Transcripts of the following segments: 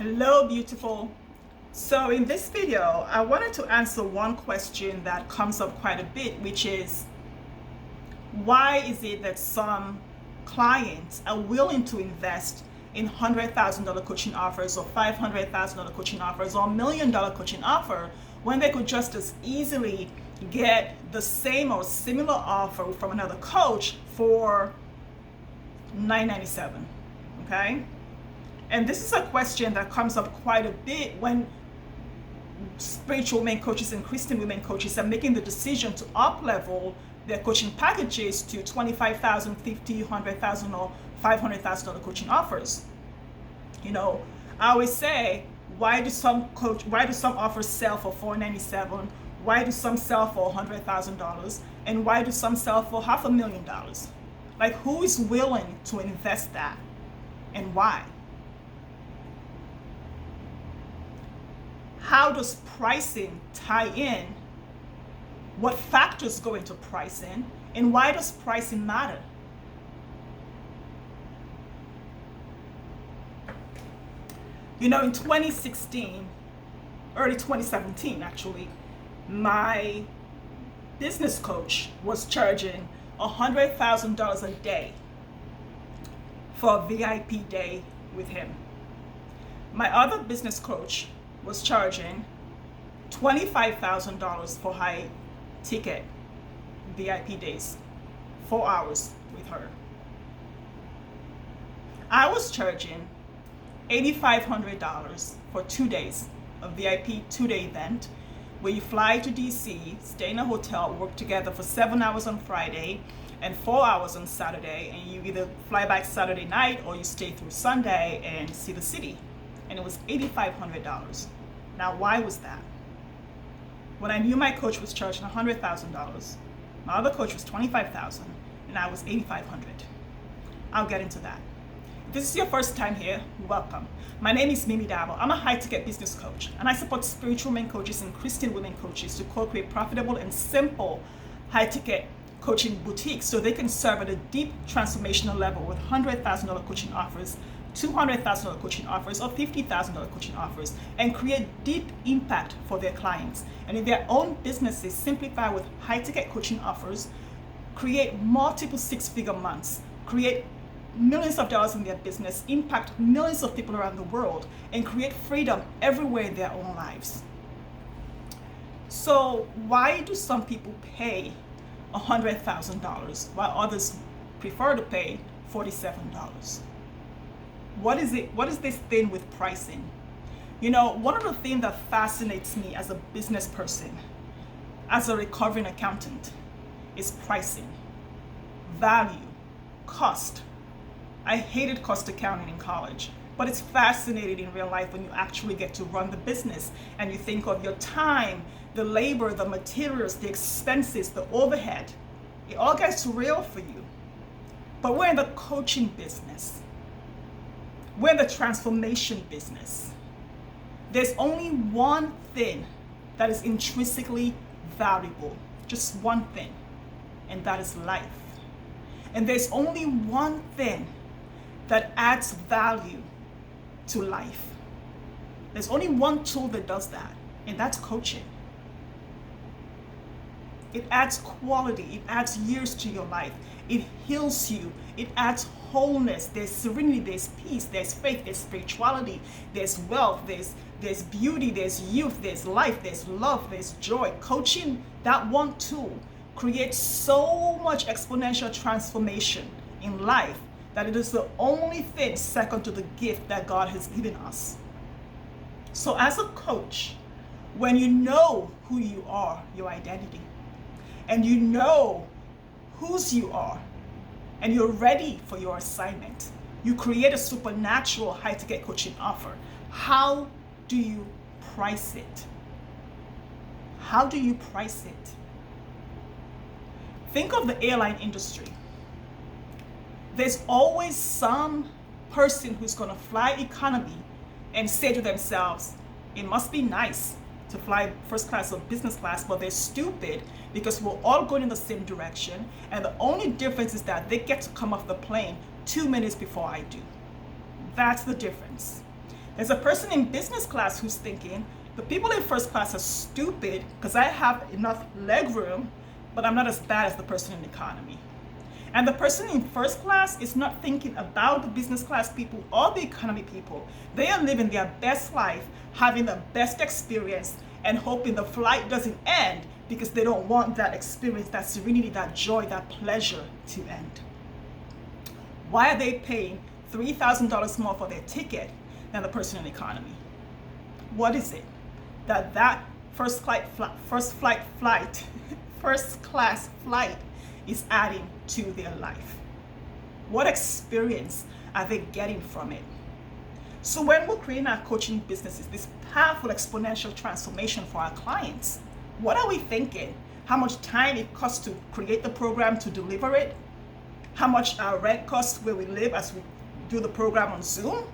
Hello, beautiful. So in this video, I wanted to answer one question that comes up quite a bit, which is, why is it that some clients are willing to invest in $100,000 coaching offers or $500,000 coaching offers or $1,000,000 coaching offer when they could just as easily get the same or similar offer from another coach for $997, okay? And this is a question that comes up quite a bit when spiritual women coaches and Christian women coaches are making the decision to up-level their coaching packages to $25,000, $50,000, $100,000, or $500,000 coaching offers. You know, I always say, why do some offers sell for $497? Why do some sell for $100,000? And why do some sell for $500,000? Like, who is willing to invest that, and why? How does pricing tie in? What factors go into pricing? And why does pricing matter? You know, in 2016, early 2017 actually, my business coach was charging $100,000 a day for a VIP day with him. My other business coach was charging $25,000 for high ticket VIP days, 4 hours with her. I was charging $8,500 for 2 days, a VIP 2-day event where you fly to DC, stay in a hotel, work together for 7 hours on Friday and 4 hours on Saturday, and you either fly back Saturday night or you stay through Sunday and see the city. And it was $8,500. Now, why was that? When I knew my coach was charging $100,000, my other coach was $25,000, and I was $8,500. I'll get into that. If this is your first time here, welcome. My name is Mimidabo. I'm a high-ticket business coach, and I support spiritual women coaches and Christian women coaches to co-create profitable and simple high-ticket coaching boutiques so they can serve at a deep transformational level with $100,000 coaching offers, $200,000 coaching offers, or $50,000 coaching offers, and create deep impact for their clients. And in their own businesses, simplify with high-ticket coaching offers, create multiple six-figure months, create millions of dollars in their business, impact millions of people around the world, and create freedom everywhere in their own lives. So why do some people pay $100,000 while others prefer to pay $47? What is it? What is this thing with pricing? You know, one of the things that fascinates me as a business person, as a recovering accountant, is pricing, value, cost. I hated cost accounting in college, but it's fascinating in real life when you actually get to run the business and you think of your time, the labor, the materials, the expenses, the overhead. It all gets real for you. But we're in the coaching business. We're in the transformation business. There's only one thing that is intrinsically valuable, just one thing, and that is life. And there's only one thing that adds value to life. There's only one tool that does that, and that's coaching. It adds quality, it adds years to your life, it heals you, it adds wholeness, there's serenity, there's peace, there's faith, there's spirituality, there's wealth, there's beauty, there's youth, there's life, there's love, there's joy. Coaching, that one tool, creates so much exponential transformation in life that it is the only thing second to the gift that God has given us. So as a coach, when you know who you are, your identity, and you know whose you are, and you're ready for your assignment, you create a supernatural high-ticket coaching offer. How do you price it? How do you price it? Think of the airline industry. There's always some person who's going to fly economy and say to themselves, it must be nice to fly first class or business class, but they're stupid because we're all going in the same direction, and the only difference is that they get to come off the plane 2 minutes before I do. That's the difference. There's a person in business class who's thinking, the people in first class are stupid because I have enough leg room, but I'm not as bad as the person in economy. And the person in first class is not thinking about the business class people or the economy people. They are living their best life, having the best experience, and hoping the flight doesn't end because they don't want that experience, that serenity, that joy, that pleasure to end. Why are they paying $3,000 more for their ticket than the person in economy? What is it that first class flight is adding to their life? What experience are they getting from it? So when we're creating our coaching businesses, this powerful exponential transformation for our clients, what are we thinking? How much time it costs to create the program, to deliver it? How much our rent costs where we live as we do the program on Zoom?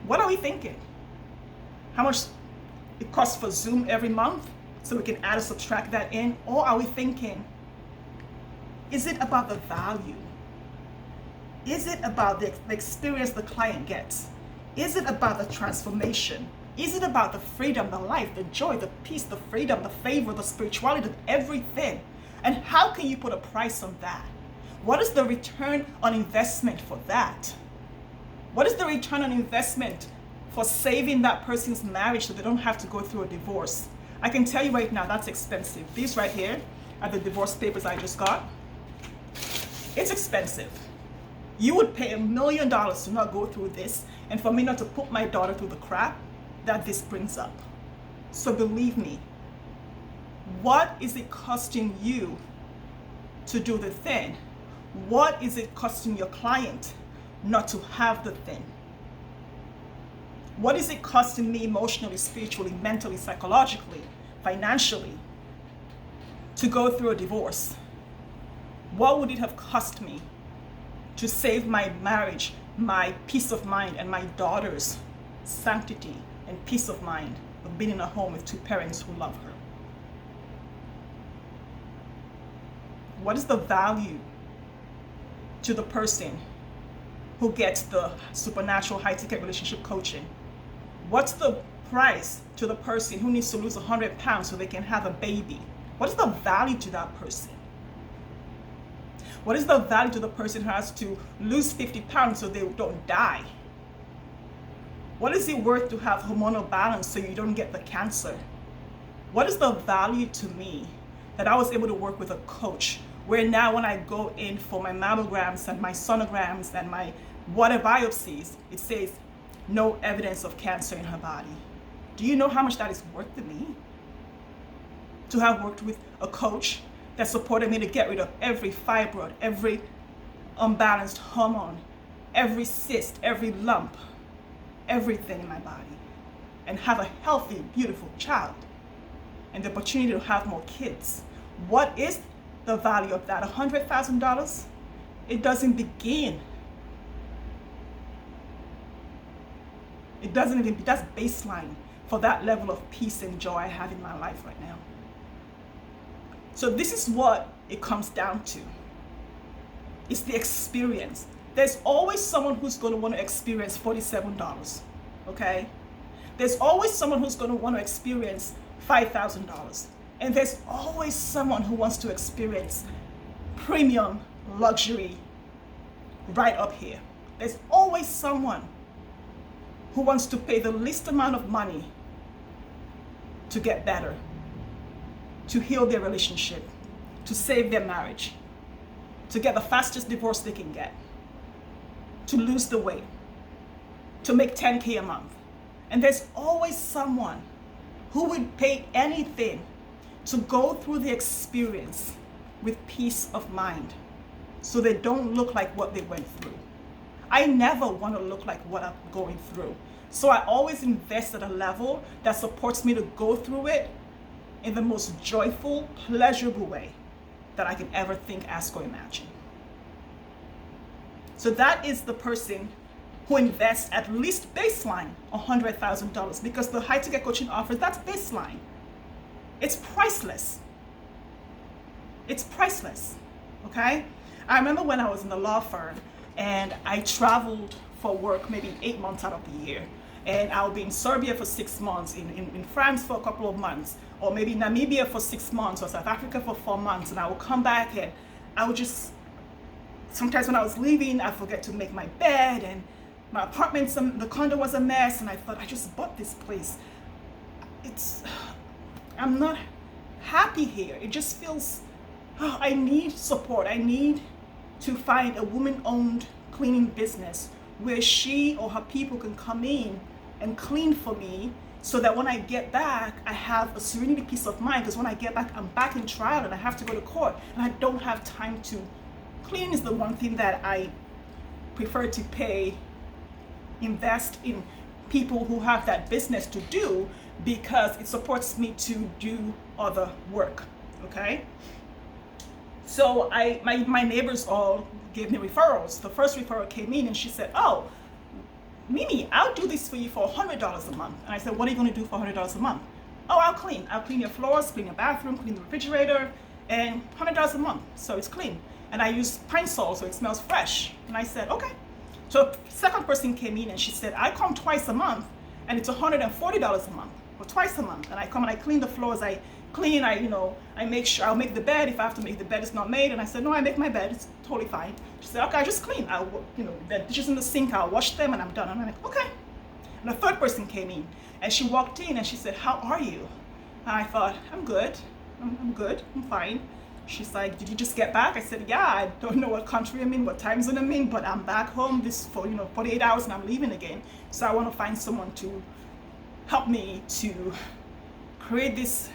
What are we thinking? How much it costs for Zoom every month so we can add or subtract that in? Or are we thinking, is it about the value? Is it about the experience the client gets? Is it about the transformation? Is it about the freedom, the life, the joy, the peace, the freedom, the favor, the spirituality, everything? And how can you put a price on that? What is the return on investment for that? What is the return on investment for saving that person's marriage so they don't have to go through a divorce? I can tell you right now, that's expensive. These right here are the divorce papers I just got. It's expensive. You would pay $1 million to not go through this, and for me not to put my daughter through the crap that this brings up. So believe me, what is it costing you to do the thing? What is it costing your client not to have the thing? What is it costing me emotionally, spiritually, mentally, psychologically, financially to go through a divorce? What would it have cost me to save my marriage, my peace of mind, and my daughter's sanctity and peace of mind of being in a home with two parents who love her? What is the value to the person who gets the supernatural high-ticket relationship coaching? What's the price to the person who needs to lose 100 pounds so they can have a baby? What is the value to that person? What is the value to the person who has to lose 50 pounds so they don't die? What is it worth to have hormonal balance so you don't get the cancer? What is the value to me that I was able to work with a coach where now when I go in for my mammograms and my sonograms and my water biopsies, it says no evidence of cancer in her body? Do you know how much that is worth to me? To have worked with a coach that supported me to get rid of every fibroid, every unbalanced hormone, every cyst, every lump, everything in my body, and have a healthy, beautiful child, and the opportunity to have more kids. What is the value of that? $100,000? It doesn't begin. It doesn't even, that's baseline for that level of peace and joy I have in my life right now. So this is what it comes down to. It's the experience. There's always someone who's going to want to experience $47, okay? There's always someone who's going to want to experience $5,000. And there's always someone who wants to experience premium luxury right up here. There's always someone who wants to pay the least amount of money to get better, to heal their relationship, to save their marriage, to get the fastest divorce they can get, to lose the weight, to make $10K a month. And there's always someone who would pay anything to go through the experience with peace of mind so they don't look like what they went through. I never want to look like what I'm going through. So I always invest at a level that supports me to go through it in the most joyful, pleasurable way that I can ever think, ask, or imagine. So that is the person who invests at least baseline $100,000, because the high ticket coaching offers, that's baseline. It's priceless. It's priceless, okay? I remember when I was in the law firm and I traveled for work maybe 8 months out of the year. And I'll be in Serbia for 6 months, in France for a couple of months, or maybe Namibia for 6 months, or South Africa for 4 months. And I will come back and I would just, sometimes when I was leaving, I forget to make my bed, and my apartment, the condo was a mess. And I thought, I just bought this place. I'm not happy here. It just feels, oh, I need support. I need to find a woman-owned cleaning business where she or her people can come in and clean for me, so that when I get back, I have a serenity, peace of mind. Because when I get back, I'm back in trial and I have to go to court and I don't have time to. Cleaning is the one thing that I prefer to invest in people who have that business to do, because it supports me to do other work, okay? So my neighbors all gave me referrals. The first referral came in and she said, oh, Mimi, I'll do this for you for $100 a month. And I said, what are you going to do for $100 a month? Oh, I'll clean your floors, clean your bathroom, clean the refrigerator, and $100 a month, so it's clean. And I use pine sol, so it smells fresh. And I said, okay. So second person came in and she said, I come twice a month and it's $140 a month, or twice a month. And I come and I clean the floors, I make sure, I'll make the bed if I have to make the bed, it's not made. And I said, no, I make my bed, it's totally fine. She said, okay, I just clean. The dishes in the sink, I'll wash them and I'm done. And I'm like, okay. And the third person came in and she walked in and she said, how are you? And I thought, I'm good. I'm good, I'm fine. She's like, did you just get back? I said, yeah, I don't know what country I'm in, what time zone I'm in, but I'm back home for 48 hours and I'm leaving again. So I want to find someone to help me to create this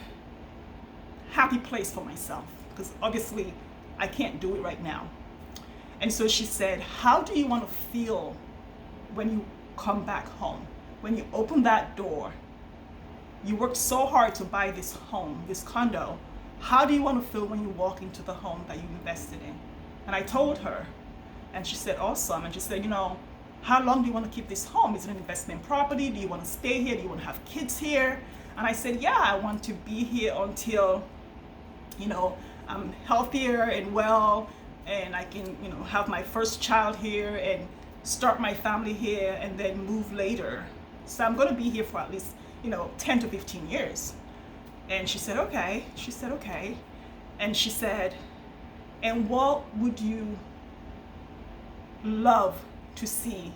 happy place for myself, because obviously I can't do it right now. And so she said, how do you want to feel when you come back home? When you open that door, you worked so hard to buy this home, this condo. How do you want to feel when you walk into the home that you invested in? And I told her, and she said, awesome. And she said, how long do you want to keep this home? Is it an investment property? Do you want to stay here? Do you want to have kids here? And I said, yeah, I want to be here until, I'm healthier and well, and I can, have my first child here and start my family here and then move later. So I'm going to be here for at least, 10 to 15 years. And she said, okay. She said, okay. And she said, and what would you love to see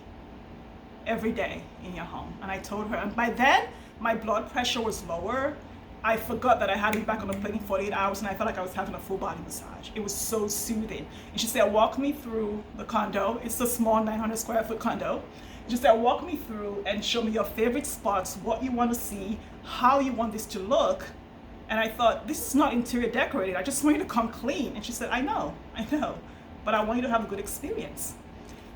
every day in your home? And I told her, and by then my blood pressure was lower. I forgot that I had to be back on the plane in 48 hours and I felt like I was having a full body massage. It was so soothing. And she said, walk me through the condo. It's a small 900 square foot condo. She said, walk me through and show me your favorite spots, what you want to see, how you want this to look. And I thought, this is not interior decorating. I just want you to come clean. And she said, I know, but I want you to have a good experience.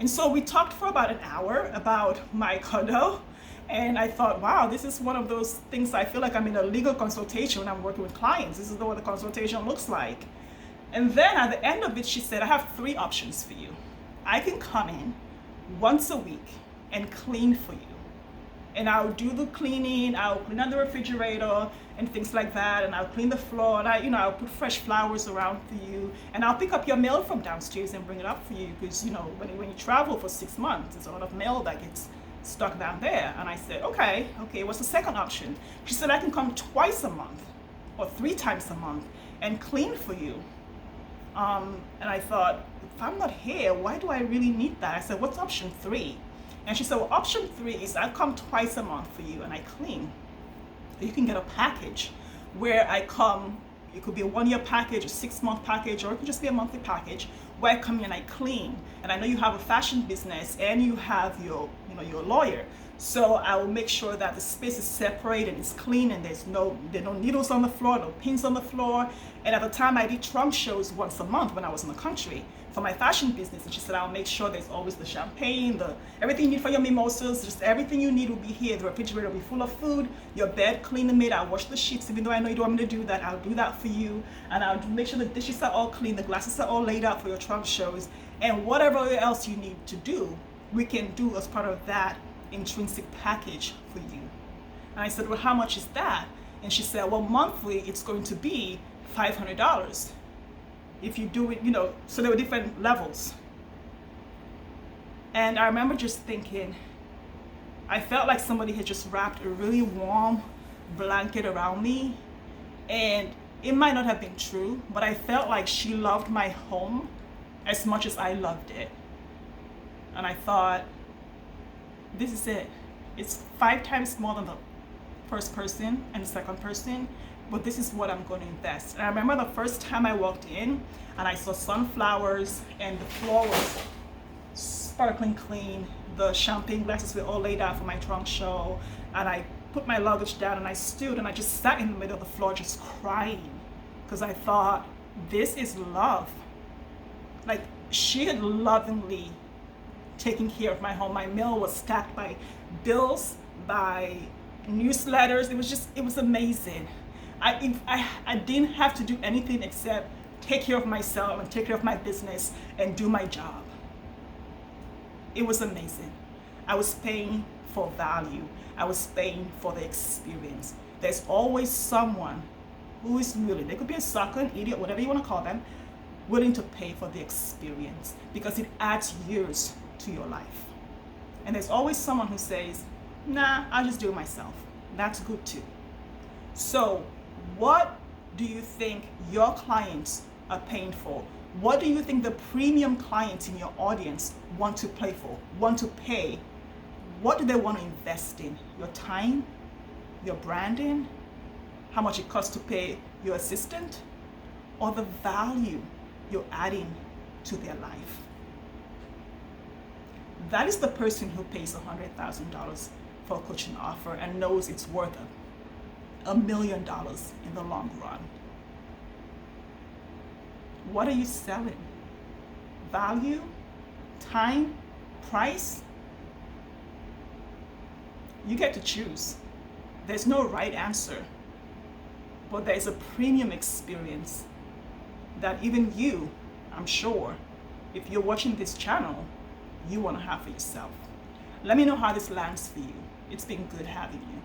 And so we talked for about an hour about my condo. And I thought, wow, this is one of those things I feel like I'm in a legal consultation when I'm working with clients. This is what the consultation looks like. And then at the end of it, she said, I have 3 options for you. I can come in once a week and clean for you. And I'll do the cleaning, I'll clean out the refrigerator and things like that, and I'll clean the floor, and I'll put fresh flowers around for you, and I'll pick up your mail from downstairs and bring it up for you, because when you travel for 6 months, there's a lot of mail that gets stuck down there. And I said, okay, what's the second option? She said, I can come twice a month or 3 times a month and clean for you. And I thought, if I'm not here, why do I really need that? I said, what's option 3? And she said, well, option 3 is I come twice a month for you and I clean. You can get a package where I come, it could be a 1-year package, a 6-month package, or it could just be a monthly package where I come in and I clean. And I know you have a fashion business and you have your lawyer. So I will make sure that the space is separate and it's clean and there are no needles on the floor, no pins on the floor. And at the time I did trunk shows once a month when I was in the country for my fashion business. And she said, I'll make sure there's always the champagne, everything you need for your mimosas, just everything you need will be here. The refrigerator will be full of food, your bed clean and made. I'll wash the sheets, even though I know you don't want me to do that, I'll do that for you. And I'll make sure the dishes are all clean, the glasses are all laid out for your trunk shows. And whatever else you need to do, we can do as part of that intrinsic package for you. And I said, well, how much is that? And she said, well, monthly it's going to be $500. If you do it, so there were different levels. And I remember just thinking, I felt like somebody had just wrapped a really warm blanket around me. And it might not have been true, but I felt like she loved my home as much as I loved it. And I thought, this is it. It's 5 times more than the first person and the second person, but this is what I'm going to invest. And I remember the first time I walked in and I saw sunflowers and the floor was sparkling clean. The champagne glasses were all laid out for my trunk show. And I put my luggage down and I stood and I just sat in the middle of the floor just crying because I thought, this is love. Like, she had lovingly taken care of my home. My mail was stacked by bills, by newsletters. It was amazing. I didn't have to do anything except take care of myself and take care of my business and do my job. It was amazing. I was paying for value. I was paying for the experience. There's always someone who is willing, they could be a sucker, an idiot, whatever you want to call them, willing to pay for the experience because it adds years to your life. And there's always someone who says, nah, I'll just do it myself. That's good too. So what do you think your clients are paying for? What do you think the premium clients in your audience want to pay for, want to pay? What do they want to invest in? Your time, your branding, how much it costs to pay your assistant, or the value you're adding to their life? That is the person who pays $100,000 for a coaching offer and knows it's worth $1 million in the long run. What are you selling? Value? Time? Price? You get to choose. There's no right answer, but there's a premium experience that even you, I'm sure, if you're watching this channel, you want to have for yourself. Let me know how this lands for you. It's been good having you.